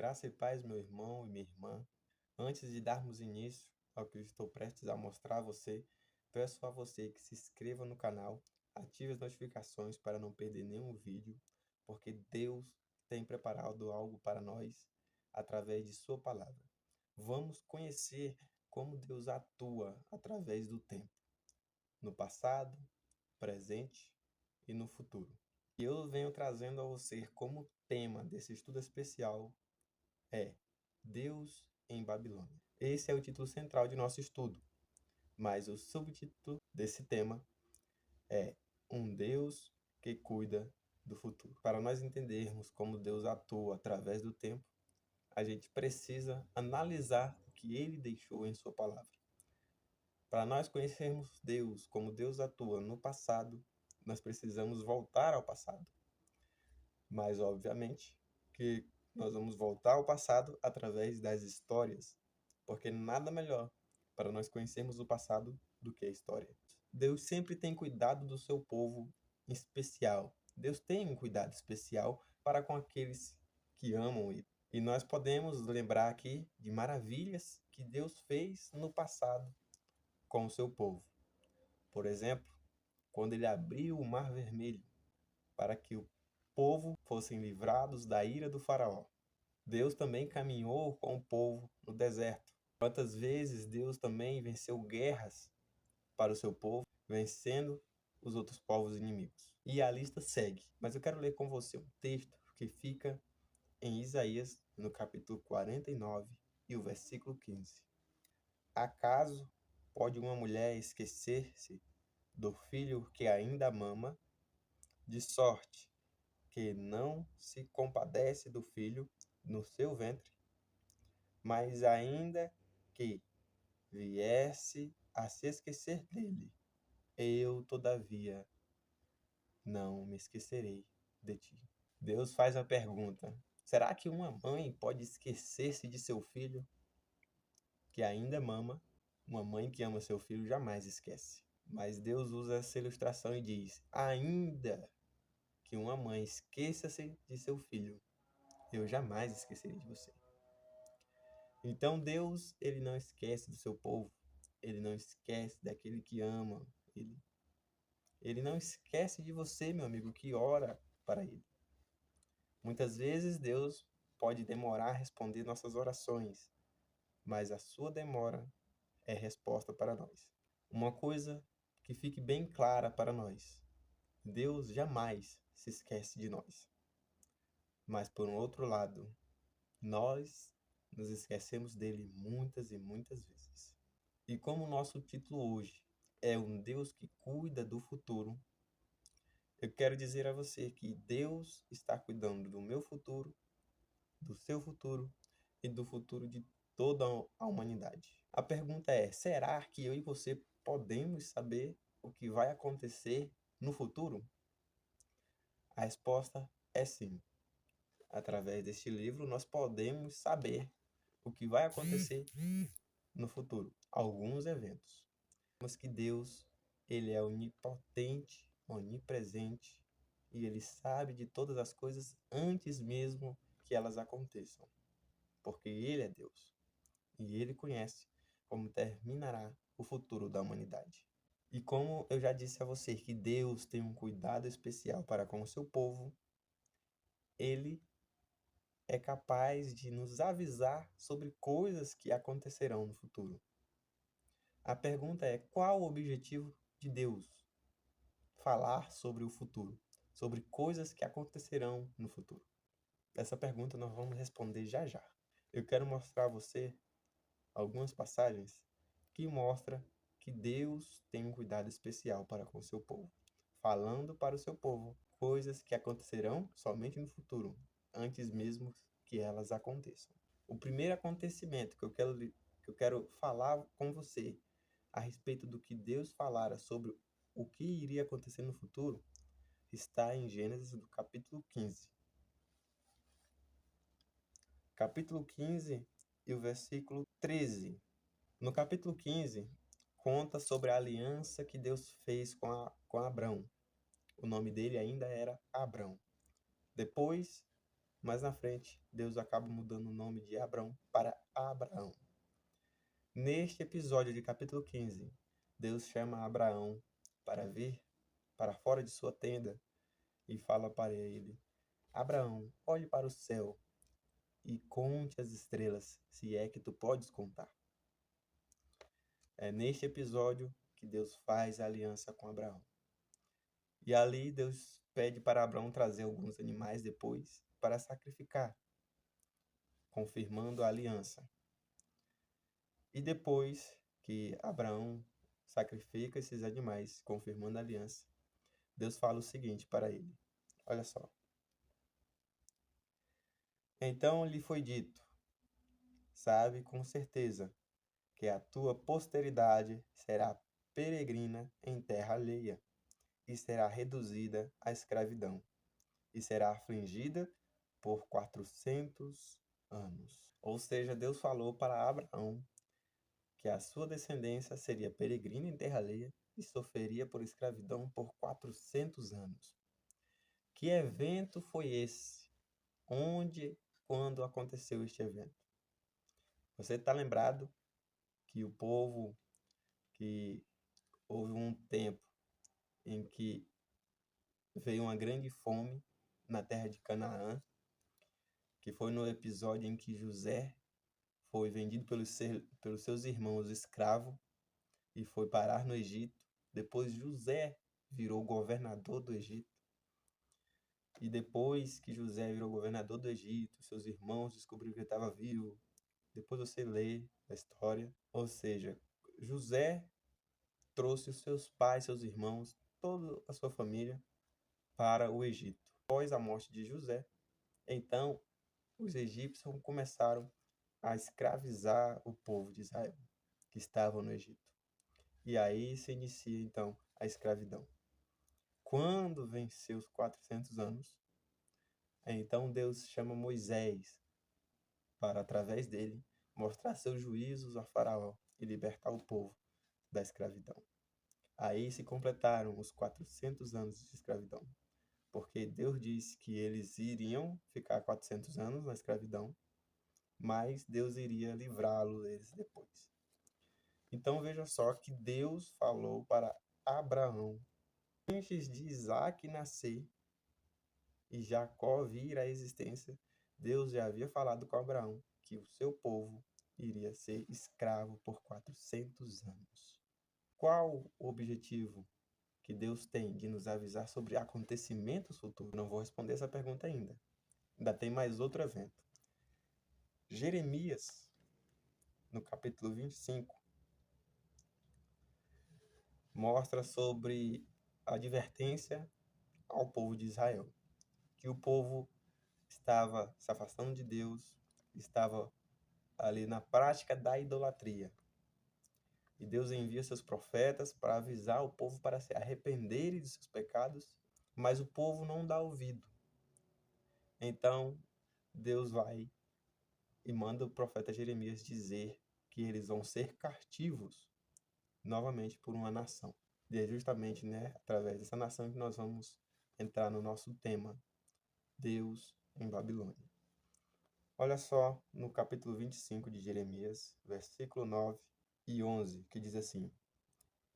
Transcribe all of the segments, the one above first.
Graça e paz, meu irmão e minha irmã. Antes de darmos início ao que eu estou prestes a mostrar a você, peço a você que se inscreva no canal, ative as notificações para não perder nenhum vídeo, porque Deus tem preparado algo para nós através de Sua palavra. Vamos conhecer como Deus atua através do tempo, no passado, presente e no futuro. E eu venho trazendo a você como tema desse estudo especial é Deus em Babilônia. Esse é o título central de nosso estudo, mas o subtítulo desse tema é Um Deus que cuida do futuro. Para nós entendermos como Deus atua através do tempo, a gente precisa analisar o que ele deixou em sua palavra. Para nós conhecermos Deus, como Deus atua no passado, nós precisamos voltar ao passado. Mas, obviamente, que nós vamos voltar ao passado através das histórias, porque nada melhor para nós conhecermos o passado do que a história. Deus sempre tem cuidado do seu povo em especial. Deus tem um cuidado especial para com aqueles que amam Ele. E nós podemos lembrar aqui de maravilhas que Deus fez no passado com o seu povo. Por exemplo, quando Ele abriu o Mar Vermelho para que o povo fossem livrados da ira do faraó. Deus também caminhou com o povo no deserto. Quantas vezes Deus também venceu guerras para o seu povo, vencendo os outros povos inimigos. E a lista segue. Mas eu quero ler com você um texto que fica em Isaías, no capítulo 49 e o versículo 15. Acaso pode uma mulher esquecer-se do filho que ainda mama, de sorte que não se compadece do filho no seu ventre, mas ainda que viesse a se esquecer dele, eu, todavia, não me esquecerei de ti. Deus faz a pergunta: será que uma mãe pode esquecer-se de seu filho que ainda mama? Uma mãe que ama seu filho jamais esquece. Mas Deus usa essa ilustração e diz: ainda que uma mãe esqueça-se de seu filho, eu jamais esquecerei de você. Então Deus, ele não esquece do seu povo. Ele não esquece daquele que ama. Ele não esquece de você, meu amigo, que ora para ele. Muitas vezes Deus pode demorar a responder nossas orações, mas a sua demora é resposta para nós. Uma coisa que fique bem clara para nós: Deus jamais se esquece de nós. Mas, por um outro lado, nós nos esquecemos dele muitas e muitas vezes. E como o nosso título hoje é Um Deus que cuida do futuro, eu quero dizer a você que Deus está cuidando do meu futuro, do seu futuro e do futuro de toda a humanidade. A pergunta é: será que eu e você podemos saber o que vai acontecer no futuro? A resposta é sim. Através deste livro, nós podemos saber o que vai acontecer no futuro, alguns eventos. Mas que Deus, ele é onipotente, onipresente, e ele sabe de todas as coisas antes mesmo que elas aconteçam. Porque ele é Deus, e ele conhece como terminará o futuro da humanidade. E como eu já disse a você que Deus tem um cuidado especial para com o seu povo, ele é capaz de nos avisar sobre coisas que acontecerão no futuro. A pergunta é: qual o objetivo de Deus? Falar sobre o futuro, sobre coisas que acontecerão no futuro. Essa pergunta nós vamos responder já já. Eu quero mostrar a você algumas passagens que mostram que Deus tem um cuidado especial para com o seu povo, falando para o seu povo coisas que acontecerão somente no futuro, antes mesmo que elas aconteçam. O primeiro acontecimento que eu quero falar com você a respeito do que Deus falara sobre o que iria acontecer no futuro está em Gênesis, do capítulo 15. Capítulo 15 e o versículo 13. No capítulo 15, conta sobre a aliança que Deus fez com Abrão. O nome dele ainda era Abrão. Depois mais na frente, Deus acaba mudando o nome de Abrão para Abraão. Neste episódio de capítulo 15, Deus chama Abraão para vir para fora de sua tenda e fala para ele: Abraão, olhe para o céu e conte as estrelas, se é que tu podes contar. É neste episódio que Deus faz a aliança com Abraão. E ali Deus pede para Abraão trazer alguns animais depois para sacrificar, confirmando a aliança. E depois que Abraão sacrifica esses animais, confirmando a aliança, Deus fala o seguinte para ele. Olha só. Então lhe foi dito, sabe com certeza que a tua posteridade será peregrina em terra alheia e será reduzida à escravidão e será afligida por 400 anos. Ou seja, Deus falou para Abraão que a sua descendência seria peregrina em terra alheia e sofreria por escravidão por 400 anos. Que evento foi esse? Onde, quando aconteceu este evento? Você está lembrado que o povo, que houve um tempo em que veio uma grande fome na terra de Canaã, que foi no episódio em que José foi vendido pelos seus irmãos escravo e foi parar no Egito. Depois José virou governador do Egito. E depois que José virou governador do Egito, seus irmãos descobriram que ele estava vivo. Depois você lê a história. Ou seja, José trouxe os seus pais, seus irmãos, toda a sua família para o Egito. Após a morte de José, então os egípcios começaram a escravizar o povo de Israel, que estava no Egito. E aí se inicia, então, a escravidão. Quando venceu os 400 anos, então Deus chama Moisés para, através dele, mostrar seus juízos a Faraó e libertar o povo da escravidão. Aí se completaram os 400 anos de escravidão, porque Deus disse que eles iriam ficar 400 anos na escravidão, mas Deus iria livrá-los deles depois. Então veja só que Deus falou para Abraão, antes de Isaac nascer e Jacó vir à existência, Deus já havia falado com Abraão que o seu povo iria ser escravo por 400 anos. Qual o objetivo que Deus tem de nos avisar sobre acontecimentos futuros? Não vou responder essa pergunta ainda. Ainda tem mais outro evento. Jeremias, no capítulo 25, mostra sobre a advertência ao povo de Israel, que o povo estava se afastando de Deus, estava ali na prática da idolatria. E Deus envia seus profetas para avisar o povo para se arrependerem de seus pecados, mas o povo não dá ouvido. Então, Deus vai e manda o profeta Jeremias dizer que eles vão ser cativos novamente por uma nação. E é justamente, através dessa nação que nós vamos entrar no nosso tema, Deus em Babilônia. Olha só no capítulo 25 de Jeremias, versículo 9 e 11, que diz assim: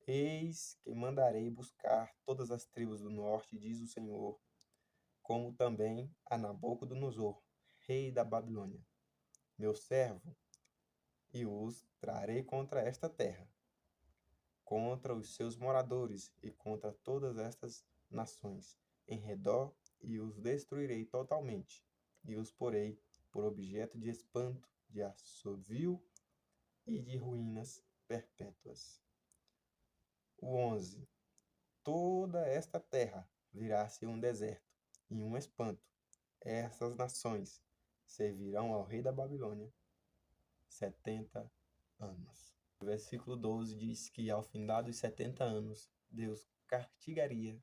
Eis que mandarei buscar todas as tribos do norte, diz o Senhor, como também a Nabucodonosor, rei da Babilônia, meu servo, e os trarei contra esta terra, contra os seus moradores e contra todas estas nações em redor, e os destruirei totalmente, e os porei por objeto de espanto, de assovio e de ruínas perpétuas. O 11. Toda esta terra virá-se um deserto e um espanto. Essas nações servirão ao rei da Babilônia 70 anos. O versículo 12 diz que ao findar dos 70 anos, Deus castigaria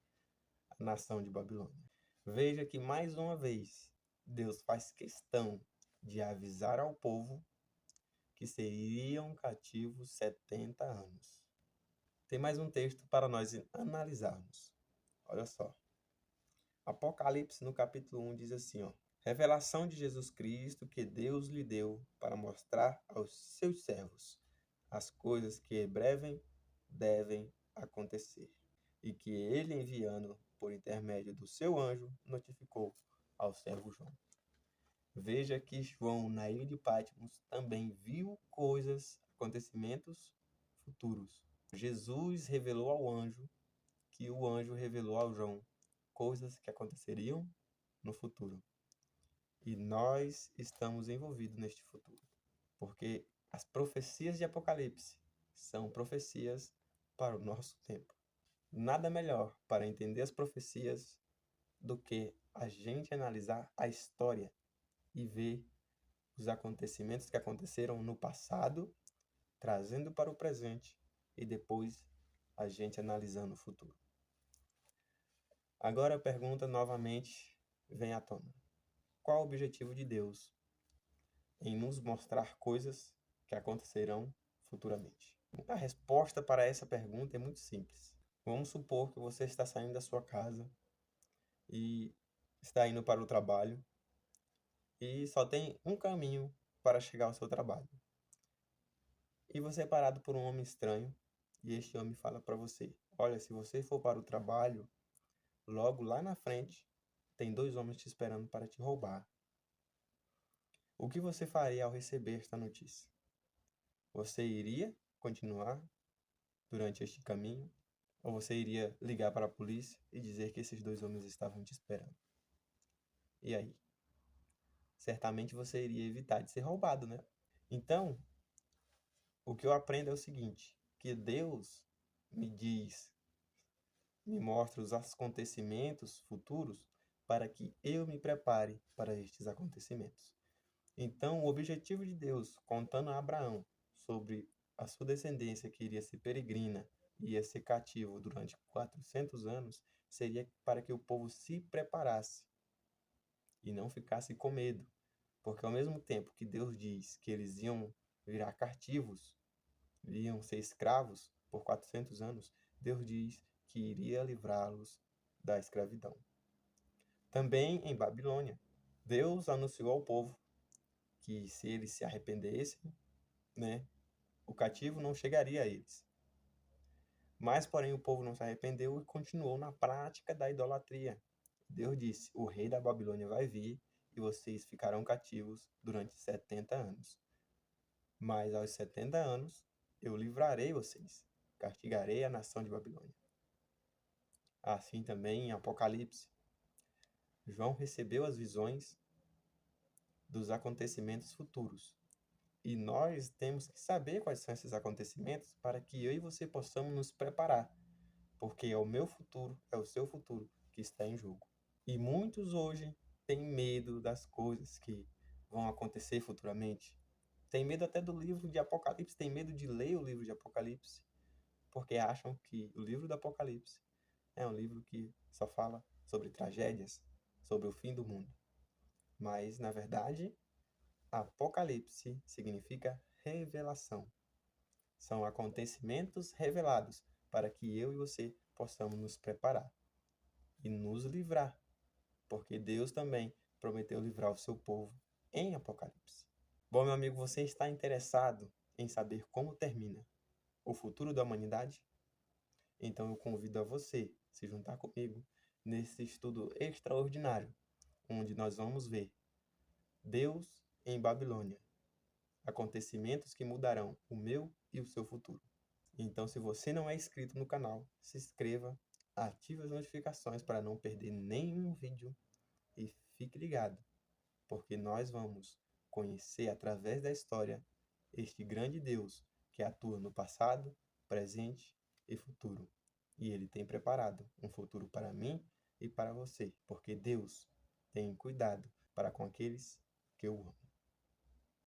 a nação de Babilônia. Veja que mais uma vez, Deus faz questão de avisar ao povo que seriam cativos 70 anos. Tem mais um texto para nós analisarmos. Olha só. Apocalipse, no capítulo 1, diz assim, Revelação de Jesus Cristo que Deus lhe deu para mostrar aos seus servos as coisas que em breve devem acontecer, e que ele, enviando por intermédio do seu anjo, notificou ao servo João. Veja que João, na ilha de Patmos, também viu acontecimentos futuros. Jesus revelou ao anjo que o anjo revelou ao João coisas que aconteceriam no futuro. E nós estamos envolvidos neste futuro, porque as profecias de Apocalipse são profecias para o nosso tempo. Nada melhor para entender as profecias do que a gente analisar a história e ver os acontecimentos que aconteceram no passado, trazendo para o presente e depois a gente analisando o futuro. Agora a pergunta novamente vem à tona. Qual o objetivo de Deus em nos mostrar coisas que acontecerão futuramente? A resposta para essa pergunta é muito simples. Vamos supor que você está saindo da sua casa e está indo para o trabalho e só tem um caminho para chegar ao seu trabalho. E você é parado por um homem estranho e este homem fala para você: olha, se você for para o trabalho, logo lá na frente tem 2 homens te esperando para te roubar. O que você faria ao receber esta notícia? Você iria continuar durante este caminho? Ou você iria ligar para a polícia e dizer que esses 2 homens estavam te esperando? E aí? Certamente você iria evitar de ser roubado, né? Então, o que eu aprendo é o seguinte, que Deus me mostra os acontecimentos futuros para que eu me prepare para estes acontecimentos. Então, o objetivo de Deus, contando a Abraão sobre a sua descendência que iria ser peregrina e ia ser cativo durante 400 anos, seria para que o povo se preparasse e não ficasse com medo. Porque ao mesmo tempo que Deus diz que eles iam virar cativos, iam ser escravos por 400 anos, Deus diz que iria livrá-los da escravidão. Também em Babilônia, Deus anunciou ao povo que se eles se arrependessem, né, o cativo não chegaria a eles. Mas, porém, o povo não se arrependeu e continuou na prática da idolatria. Deus disse: o rei da Babilônia vai vir e vocês ficarão cativos durante 70 anos. Mas aos 70 anos eu livrarei vocês, castigarei a nação de Babilônia. Assim também em Apocalipse, João recebeu as visões dos acontecimentos futuros. E nós temos que saber quais são esses acontecimentos para que eu e você possamos nos preparar, porque é o meu futuro, é o seu futuro que está em jogo. E muitos hoje têm medo das coisas que vão acontecer futuramente. Tem medo até do livro de Apocalipse, tem medo de ler o livro de Apocalipse, porque acham que o livro do Apocalipse é um livro que só fala sobre tragédias, sobre o fim do mundo. Mas, na verdade, Apocalipse significa revelação. São acontecimentos revelados para que eu e você possamos nos preparar e nos livrar, porque Deus também prometeu livrar o seu povo em Apocalipse. Bom, meu amigo, você está interessado em saber como termina o futuro da humanidade? Então eu convido a você a se juntar comigo nesse estudo extraordinário, onde nós vamos ver Deus em Babilônia, acontecimentos que mudarão o meu e o seu futuro. Então, se você não é inscrito no canal, se inscreva, ative as notificações para não perder nenhum vídeo e fique ligado, porque nós vamos conhecer através da história este grande Deus que atua no passado, presente e futuro. E Ele tem preparado um futuro para mim e para você, porque Deus tem cuidado para com aqueles que o amam.